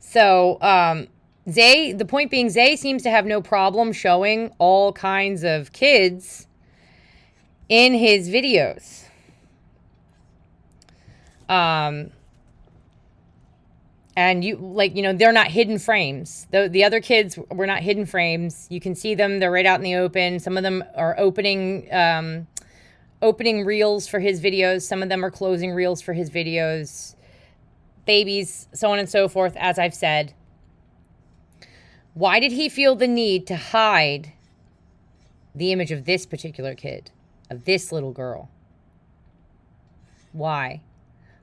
So, Zay, the point being, Zay seems to have no problem showing all kinds of kids in his videos. And they're not hidden frames. The other kids were not hidden frames. You can see them. They're right out in the open. Some of them are opening reels for his videos. Some of them are closing reels for his videos. Babies, so on and so forth, as I've said. Why did he feel the need to hide the image of this particular kid, of this little girl? Why?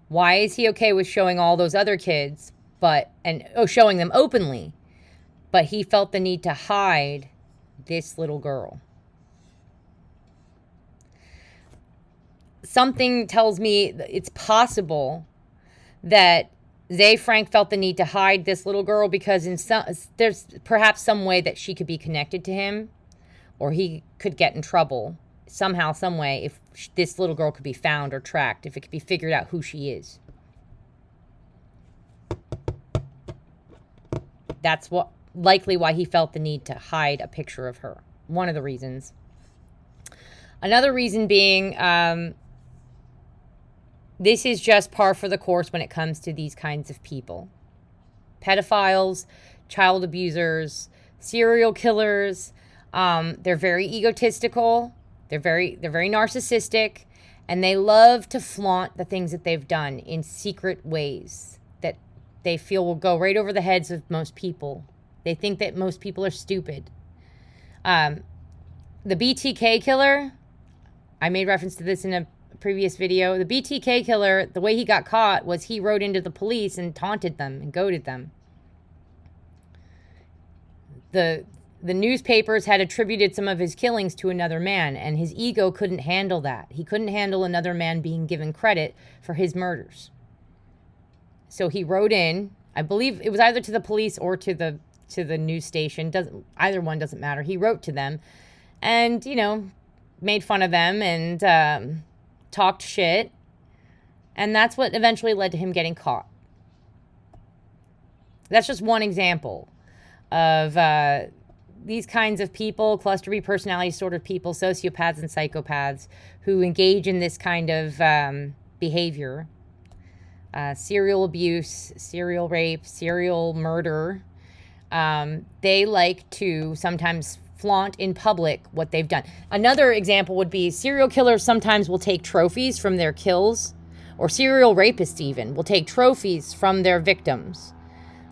Why is he okay with showing all those other kids, showing them openly, but he felt the need to hide this little girl? Something tells me it's possible that Zay Frank felt the need to hide this little girl because there's perhaps some way that she could be connected to him, or he could get in trouble somehow, some way, if this little girl could be found or tracked, if it could be figured out who she is. That's likely why he felt the need to hide a picture of her. One of the reasons. Another reason being, this is just par for the course when it comes to these kinds of people. Pedophiles, child abusers, serial killers. They're very egotistical. They're very narcissistic, and they love to flaunt the things that they've done in secret ways that they feel will go right over the heads of most people. They think that most people are stupid. The BTK killer, I made reference to this in a previous video. The BTK killer, the way he got caught was he rode into the police and taunted them and goaded them. The newspapers had attributed some of his killings to another man, and his ego couldn't handle that. He couldn't handle another man being given credit for his murders. So he wrote in, I believe it was either to the police or to the news station. Either one doesn't matter. He wrote to them and, made fun of them and talked shit. And that's what eventually led to him getting caught. That's just one example of these kinds of people, cluster B personality disorder people, sociopaths and psychopaths who engage in this kind of behavior. Serial abuse, serial rape, serial murder. They like to sometimes flaunt in public what they've done. Another example would be serial killers sometimes will take trophies from their kills, or serial rapists even will take trophies from their victims,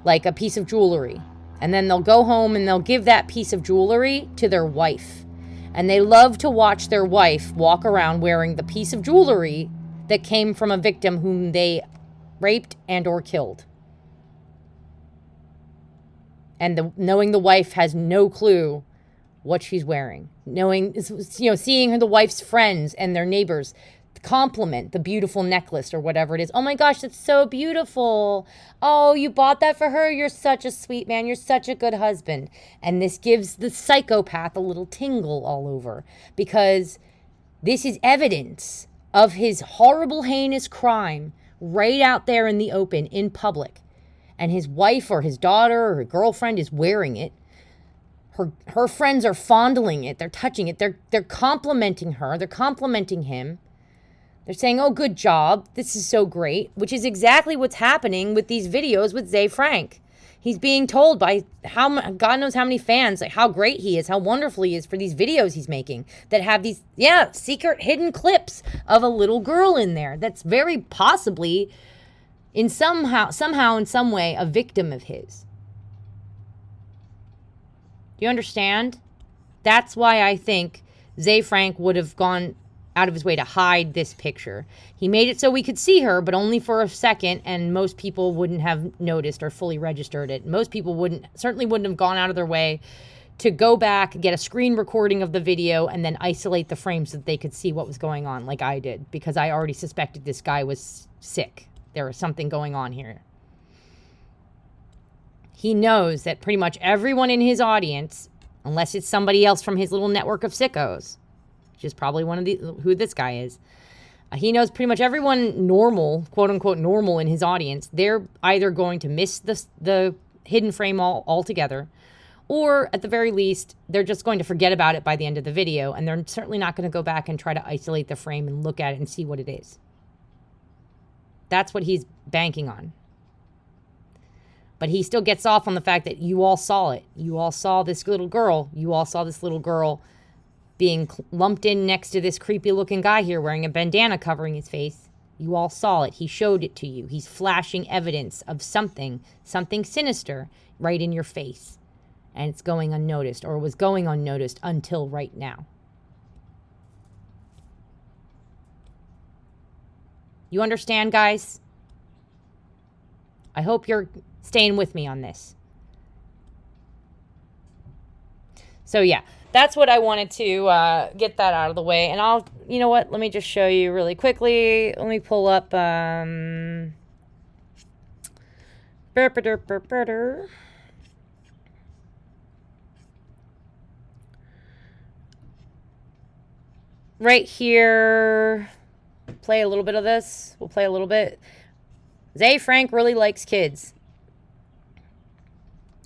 like a piece of jewelry. And then they'll go home and they'll give that piece of jewelry to their wife. And they love to watch their wife walk around wearing the piece of jewelry that came from a victim whom they raped and or killed. And knowing the wife has no clue what she's wearing. Seeing the wife's friends and their neighbors compliment the beautiful necklace or whatever it is. Oh my gosh, that's so beautiful. Oh, you bought that for her? You're such a sweet man. You're such a good husband. And this gives the psychopath a little tingle all over, because this is evidence of his horrible, heinous crime right out there in the open, in public. And his wife or his daughter or her girlfriend is wearing it. Her friends are fondling it. They're touching it. They're complimenting her. They're complimenting him. They're saying, oh, good job. This is so great, which is exactly what's happening with these videos with Zay Frank. He's being told by God knows how many fans, like how great he is, how wonderful he is for these videos he's making that have these, secret hidden clips of a little girl in there that's very possibly somehow in some way a victim of his. Do you understand? That's why I think Zay Frank would have gone out of his way to hide this picture. He made it so we could see her, but only for a second, and most people wouldn't have noticed or fully registered it. Most people certainly wouldn't have gone out of their way to go back, get a screen recording of the video, and then isolate the frames so that they could see what was going on, like I did, because I already suspected this guy was sick. There was something going on here. He knows that pretty much everyone in his audience, unless it's somebody else from his little network of sickos, which is probably who this guy is, He knows pretty much everyone normal, quote unquote normal in his audience. They're either going to miss the hidden frame altogether, or at the very least, they're just going to forget about it by the end of the video, and they're certainly not going to go back and try to isolate the frame and look at it and see what it is. That's what he's banking on. But he still gets off on the fact that you all saw it. You all saw this little girl. You all saw this little girl being lumped in next to this creepy looking guy here wearing a bandana covering his face. You all saw it. He showed it to you. He's flashing evidence of something sinister right in your face. And it's going unnoticed, or was going unnoticed until right now. You understand, guys? I hope you're staying with me on this. So yeah, that's what I wanted to get that out of the way. And you know what? Let me just show you really quickly. Let me pull up, right here, play a little bit of this. We'll play a little bit. Ze Frank really likes kids.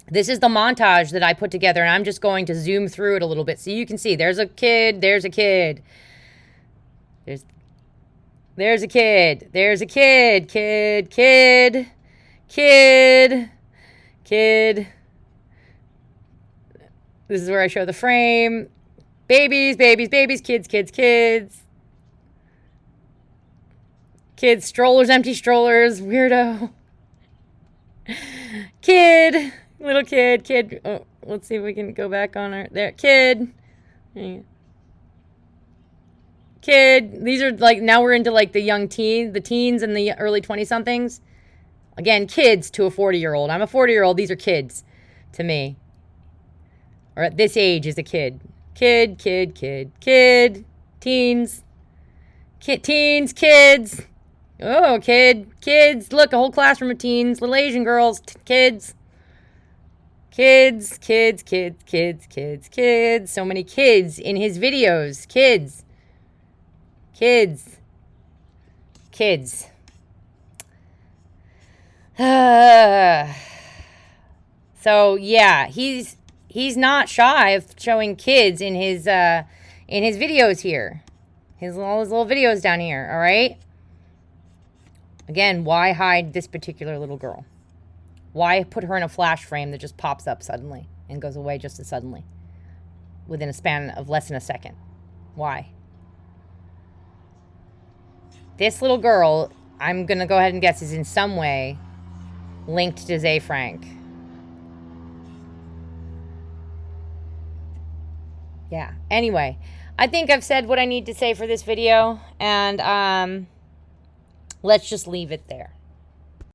This is the montage that I put together, and I'm just going to zoom through it a little bit so you can see. There's a kid. There's a kid. There's a kid. There's a kid. Kid. Kid. Kid. Kid. This is where I show the frame. Babies, babies, babies, kids, kids, kids. Kids, strollers, empty strollers, weirdo. Kid, little kid, kid. Oh, let's see if we can go back on our, there, kid. Kid, these are like, now we're into like the teens and the early 20-somethings. Again, kids to a 40-year-old. I'm a 40-year-old, these are kids to me. Or at this age is a kid. Kid, kid, kid, kid, teens, teens, kids. Oh, kids. Look, a whole classroom of teens, little Asian girls, kids. Kids, kids, kids, kids, kids, kids. So many kids in his videos. Kids. Kids. Kids. So, yeah, he's not shy of showing kids in his videos here. All his little videos down here, all right? Again, why hide this particular little girl? Why put her in a flash frame that just pops up suddenly and goes away just as suddenly within a span of less than a second? Why? This little girl, I'm going to go ahead and guess, is in some way linked to Ze Frank. Yeah. Anyway, I think I've said what I need to say for this video, and let's just leave it there.